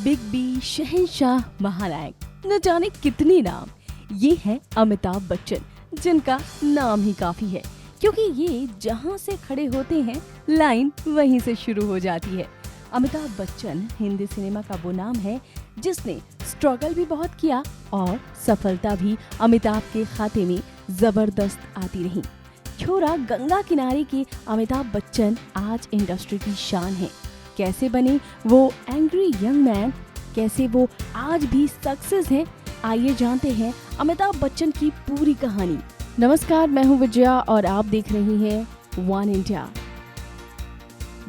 Big B, शहंशाह, महानायक, न जाने कितने नाम। ये है अमिताभ बच्चन, जिनका नाम ही काफी है, क्योंकि ये जहाँ से खड़े होते हैं लाइन वहीं से शुरू हो जाती है। अमिताभ बच्चन हिंदी सिनेमा का वो नाम है जिसने स्ट्रगल भी बहुत किया और सफलता भी अमिताभ के खाते में जबरदस्त आती रही। छोरा गंगा किनारे के अमिताभ बच्चन आज इंडस्ट्री की शान है। कैसे बने वो एंग्री यंग मैन, कैसे वो आज भी सक्सेस हैं, आइए जानते हैं अमिताभ बच्चन की पूरी कहानी। नमस्कार, मैं हूं विजया और आप देख रही हैं वन इंडिया।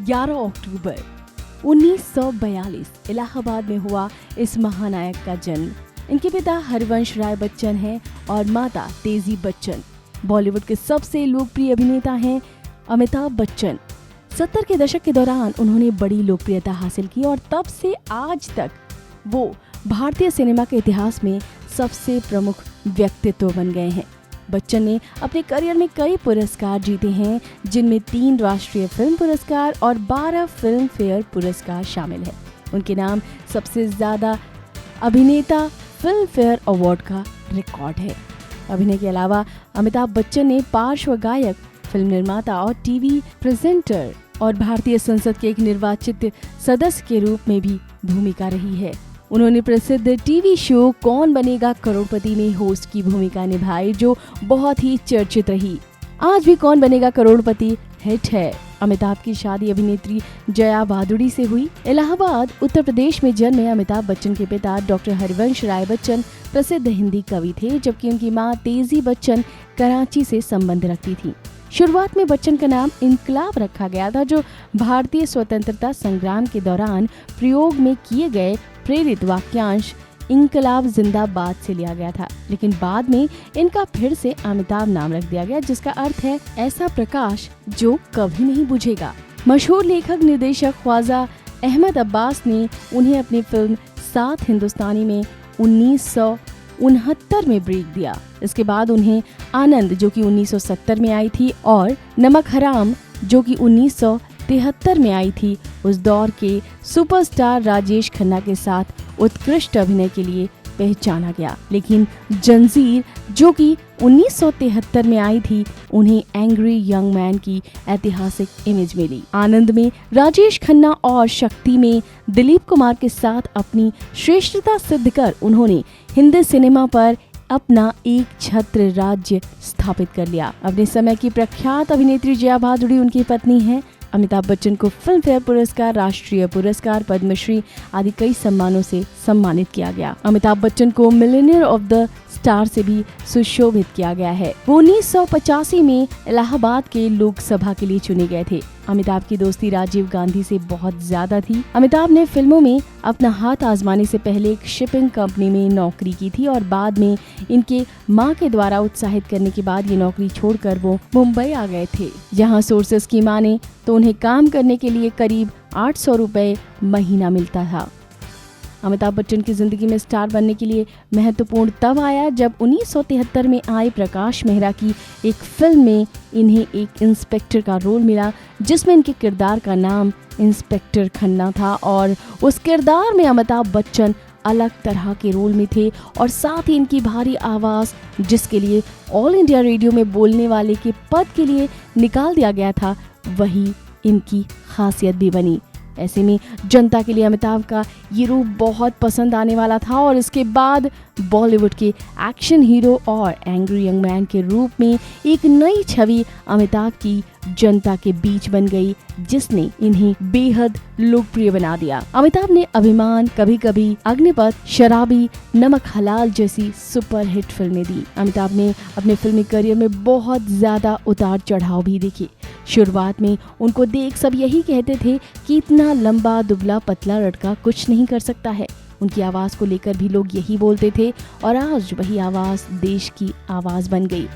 11 अक्टूबर 1942 इलाहाबाद में हुआ इस महानायक का जन्म। इनके पिता हरिवंश राय बच्चन हैं और माता तेजी बच्चन। बॉलीवुड के सबसे लोकप्रिय अभिनेता हैं अमिताभ बच्चन। 70 के दशक के दौरान उन्होंने बड़ी लोकप्रियता हासिल की और तब से आज तक वो भारतीय सिनेमा के इतिहास में सबसे प्रमुख व्यक्तित्व बन गए हैं। बच्चन ने अपने करियर में कई पुरस्कार जीते हैं, जिनमें 3 राष्ट्रीय फिल्म पुरस्कार और 12 फिल्म फेयर पुरस्कार शामिल है। उनके नाम सबसे ज्यादा अभिनेता फिल्म फेयर अवार्ड का रिकॉर्ड है। अभिनय के अलावा अमिताभ बच्चन ने पार्श्व गायक, फिल्म निर्माता और टीवी प्रेजेंटर और भारतीय संसद के एक निर्वाचित सदस्य के रूप में भी भूमिका रही है। उन्होंने प्रसिद्ध टीवी शो कौन बनेगा करोड़पति में होस्ट की भूमिका निभाई, जो बहुत ही चर्चित रही। आज भी कौन बनेगा करोड़पति हिट है। अमिताभ की शादी अभिनेत्री जया भादुड़ी से हुई। इलाहाबाद, उत्तर प्रदेश में जन्मे अमिताभ बच्चन के पिता डॉक्टर हरिवंश राय बच्चन प्रसिद्ध हिंदी कवि थे, जबकि उनकी मां तेजी बच्चन कराची से संबंध रखती थी। शुरुआत में बच्चन का नाम इनकलाब रखा गया था, जो भारतीय स्वतंत्रता संग्राम के दौरान प्रयोग में किए गए प्रेरित वाक्यांश इनकलाब जिंदाबाद से लिया गया था। लेकिन बाद में इनका फिर से अमिताभ नाम रख दिया गया, जिसका अर्थ है ऐसा प्रकाश जो कभी नहीं बुझेगा। मशहूर लेखक निर्देशक ख्वाजा अहमद अब्बास ने उन्हें अपनी फिल्म 7 हिंदुस्तानी में 1969 में ब्रेक दिया। इसके बाद उन्हें आनंद, जो कि 1970 में आई थी, और नमक हराम, जो कि 1973 में आई थी, उस दौर के सुपरस्टार राजेश खन्ना के साथ उत्कृष्ट अभिनय के लिए पहचाना गया। लेकिन जंजीर, जो कि 1973 में आई थी, उन्हें एंग्री यंग मैन की ऐतिहासिक इमेज मिली। आनंद में राजेश खन्ना और शक्ति में दिलीप कुमार के साथ अपनी श्रेष्ठता सिद्ध कर उन्होंने हिंदी सिनेमा पर अपना एक छत्र राज्य स्थापित कर लिया। अपने समय की प्रख्यात अभिनेत्री जया भादुड़ी उनकी पत्नी है। अमिताभ बच्चन को फिल्म फेयर पुरस्कार, राष्ट्रीय पुरस्कार, पद्मश्री आदि कई सम्मानों से सम्मानित किया गया। अमिताभ बच्चन को मिलियनेयर ऑफ द स्टार से भी सुशोभित किया गया है। वो 1985 में इलाहाबाद के लोकसभा के लिए चुने गए थे। अमिताभ की दोस्ती राजीव गांधी से बहुत ज्यादा थी। अमिताभ ने फिल्मों में अपना हाथ आजमाने से पहले एक शिपिंग कंपनी में नौकरी की थी और बाद में इनके मां के द्वारा उत्साहित करने के बाद ये नौकरी छोड़कर वो मुंबई आ गए थे, जहां सोर्सेस की माने तो उन्हें काम करने के लिए करीब 800 रुपए महीना मिलता था। अमिताभ बच्चन की जिंदगी में स्टार बनने के लिए महत्वपूर्ण तब आया जब 1973 में आई प्रकाश मेहरा की एक फिल्म में इन्हें एक इंस्पेक्टर का रोल मिला, जिसमें इनके किरदार का नाम इंस्पेक्टर खन्ना था और उस किरदार में अमिताभ बच्चन अलग तरह के रोल में थे और साथ ही इनकी भारी आवाज़, जिसके लिए ऑल इंडिया रेडियो में बोलने वाले के पद के लिए निकाल दिया गया था, वही इनकी खासियत भी बनी। ऐसे में जनता के लिए अमिताभ का ये रूप बहुत पसंद आने वाला था और इसके बाद बॉलीवुड के एक्शन हीरो और एंग्री यंग मैन के रूप में एक नई छवि अमिताभ की जनता के बीच बन गई, जिसने इन्हें बेहद लोकप्रिय बना दिया। अमिताभ ने अभिमान, कभी कभी, अग्निपथ, शराबी, नमक हलाल जैसी सुपरहिट फिल्में दी। अमिताभ ने अपने फिल्मी करियर में बहुत ज्यादा उतार चढ़ाव भी देखे। शुरुआत में उनको देख सब यही कहते थे कि इतना लंबा, दुबला, पतला लड़का कुछ नहीं कर सकता है। उनकी आवाज को लेकर भी लोग यही बोलते थे और आज वही आवाज देश की आवाज बन गई।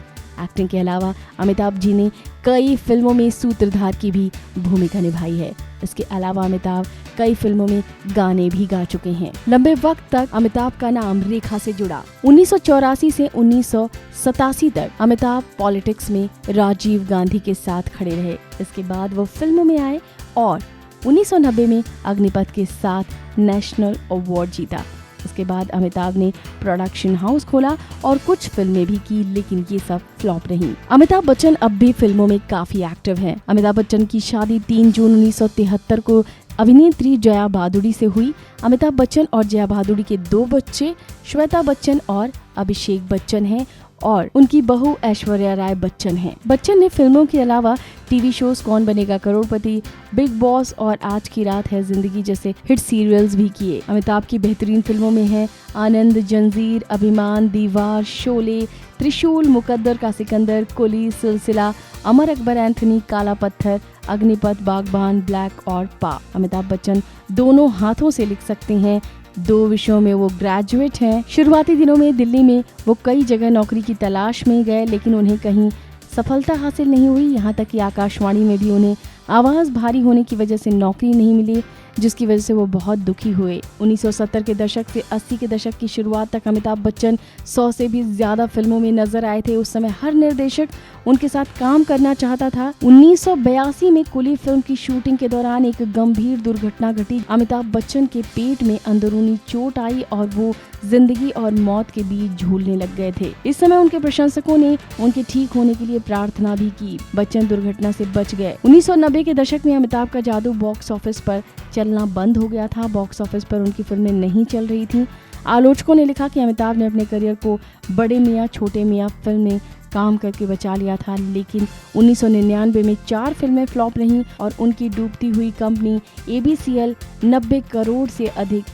एक्टिंग के अलावा अमिताभ जी ने कई फिल्मों में सूत्रधार की भी भूमिका निभाई है। इसके अलावा अमिताभ कई फिल्मों में गाने भी गा चुके हैं। लंबे वक्त तक अमिताभ का नाम रेखा से जुड़ा। 1984 से 1987 तक अमिताभ पॉलिटिक्स में राजीव गांधी के साथ खड़े रहे। इसके बाद वो फिल्मों में आए और 1990 में अग्निपथ के साथ नेशनल अवार्ड जीता। इसके बाद अमिताभ ने प्रोडक्शन हाउस खोला और कुछ फिल्में भी की, लेकिन ये सब फ्लॉप रहीं। अमिताभ बच्चन अब भी फिल्मों में काफी एक्टिव हैं। अमिताभ बच्चन की शादी 3 जून 1973 को अभिनेत्री जया भादुड़ी से हुई। अमिताभ बच्चन और जया भादुड़ी के 2 बच्चे श्वेता बच्चन और अभिषेक बच्चन हैं और उनकी बहू ऐश्वर्या राय बच्चन हैं। बच्चन ने फिल्मों के अलावा टीवी शोज कौन बनेगा करोड़पति, बिग बॉस और आज की रात है जिंदगी जैसे हिट सीरियल्स भी किए। अमिताभ की बेहतरीन फिल्मों में हैं आनंद, जंजीर, अभिमान, दीवार, शोले, त्रिशूल, मुकद्दर का सिकंदर, कुली, सिलसिला, अमर अकबर एंथनी, काला पत्थर, अग्निपथ, बागबान, ब्लैक और पा। अमिताभ बच्चन दोनों हाथों से लिख सकते हैं। 2 विषयों में वो ग्रेजुएट हैं। शुरुआती दिनों में दिल्ली में वो कई जगह नौकरी की तलाश में गए, लेकिन उन्हें कहीं सफलता हासिल नहीं हुई। यहाँ तक कि आकाशवाणी में भी उन्हें आवाज़ भारी होने की वजह से नौकरी नहीं मिली, जिसकी वजह से वो बहुत दुखी हुए। 1970 के दशक से 80 के दशक की शुरुआत तक अमिताभ बच्चन 100 से भी ज्यादा फिल्मों में नजर आए थे। उस समय हर निर्देशक उनके साथ काम करना चाहता था। 1982 में कुली फिल्म की शूटिंग के दौरान एक गंभीर दुर्घटना घटी। अमिताभ बच्चन के पेट में अंदरूनी चोट आई और वो जिंदगी और मौत के बीच झूलने लग गए थे। इस समय उनके प्रशंसकों ने उनके ठीक होने के लिए प्रार्थना भी की। बच्चन दुर्घटना से बच गए। 1990 के दशक में अमिताभ का जादू बॉक्स ऑफिस पर चलना बंद हो गया था। बॉक्स ऑफिस पर उनकी फिल्में नहीं चल रही थी। आलोचकों ने लिखा कि अमिताभ ने अपने करियर को बड़े मियाँ छोटे मियाँ फिल्म में काम करके बचा लिया था, लेकिन 1999 में 4 फिल्में फ्लॉप रहीं और उनकी डूबती हुई कंपनी ABCL 90 करोड़ से अधिक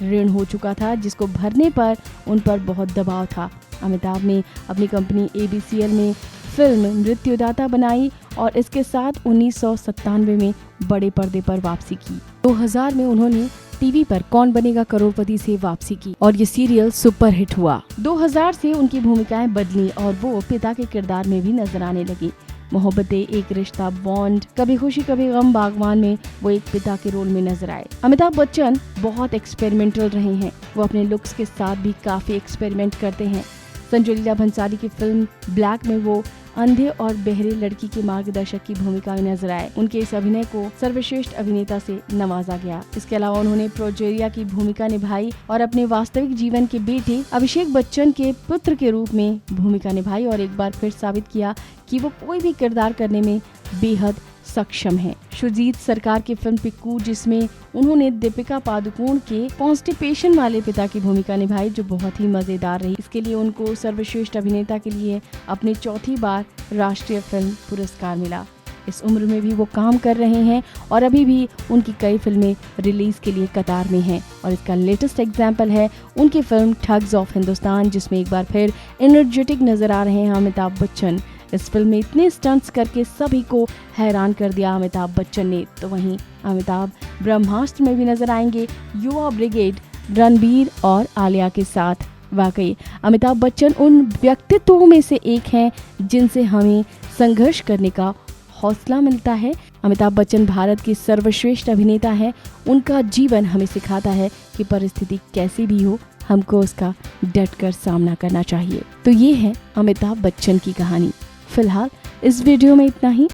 ऋण हो चुका था, जिसको भरने पर उन पर बहुत दबाव था। अमिताभ ने अपनी कंपनी ABCL में फिल्म मृत्युदाता बनाई और इसके साथ 1997 में बड़े पर्दे पर वापसी की। 2000 में उन्होंने टीवी पर कौन बनेगा करोड़पति से वापसी की और ये सीरियल सुपर हिट हुआ। 2000 से उनकी भूमिकाएं बदली और वो पिता के किरदार में भी नजर आने लगी। मोहब्बतें, एक रिश्ता, बॉन्ड, कभी खुशी कभी गम, बागवान में वो एक पिता के रोल में नजर आए। अमिताभ बच्चन बहुत एक्सपेरिमेंटल रहे हैं। वो अपने लुक्स के साथ भी काफी एक्सपेरिमेंट करते हैं। संजय लीला भंसाली की फिल्म ब्लैक में वो अंधे और बहरे लड़की के मार्गदर्शक की भूमिका में नजर आए। उनके इस अभिनय को सर्वश्रेष्ठ अभिनेता से नवाजा गया। इसके अलावा उन्होंने प्रोजेरिया की भूमिका निभाई और अपने वास्तविक जीवन के बेटे अभिषेक बच्चन के पुत्र के रूप में भूमिका निभाई और एक बार फिर साबित किया कि वो कोई भी किरदार करने में बेहद सक्षम है। सुजीत सरकार की फिल्म पिक्कू, जिसमें उन्होंने दीपिका पादुकोण के कॉन्स्टिपेशन वाले पिता की भूमिका निभाई, जो बहुत ही मजेदार रही। इसके लिए उनको सर्वश्रेष्ठ अभिनेता के लिए अपनी 4थी बार राष्ट्रीय फिल्म पुरस्कार मिला। इस उम्र में भी वो काम कर रहे हैं और अभी भी उनकी कई फिल्में रिलीज के लिए कतार में हैं और इसका लेटेस्ट एग्जाम्पल है उनकी फिल्म ठग्स ऑफ हिंदुस्तान, जिसमें एक बार फिर एनर्जेटिक नजर आ रहे हैं अमिताभ बच्चन। इस फिल्म में इतने स्टंट्स करके सभी को हैरान कर दिया अमिताभ बच्चन ने। तो वहीं अमिताभ ब्रह्मास्त्र में भी नजर आएंगे युवा ब्रिगेड, रणबीर और आलिया के साथ। वाकई अमिताभ बच्चन उन व्यक्तित्वों में से एक हैं जिनसे हमें संघर्ष करने का हौसला मिलता है। अमिताभ बच्चन भारत के सर्वश्रेष्ठ अभिनेता हैं। उनका जीवन हमें सिखाता है कि परिस्थिति कैसी भी हो, हमको उसका डट कर सामना करना चाहिए। तो ये है अमिताभ बच्चन की कहानी। फिलहाल इस वीडियो में इतना ही।